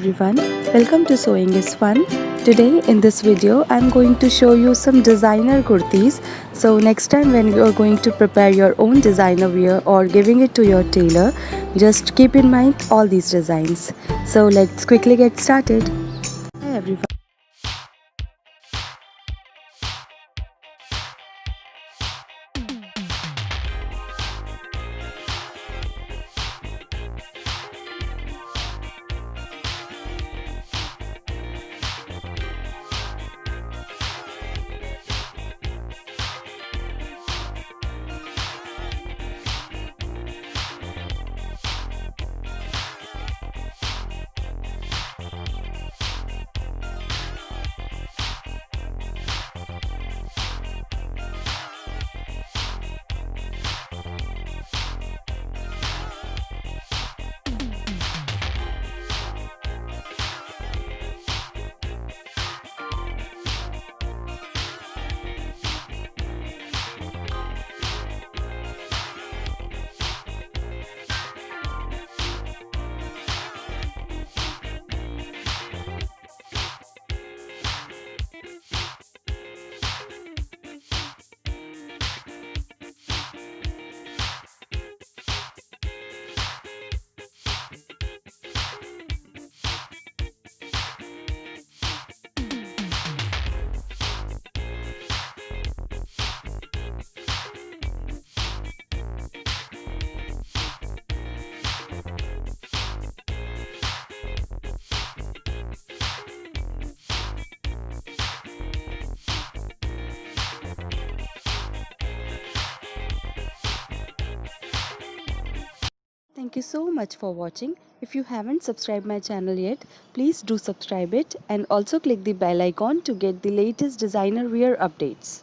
everyone, welcome to Sewing is Fun. Today in this video I'm going to show you some designer kurtis. So next time when you are going to prepare your own designer wear or giving it to your tailor, just keep in mind all these designs. So let's quickly get started. Hi everyone. Thank you so much for watching. If you haven't subscribed my channel yet, please do subscribe it and also click the bell icon to get the latest designer wear updates.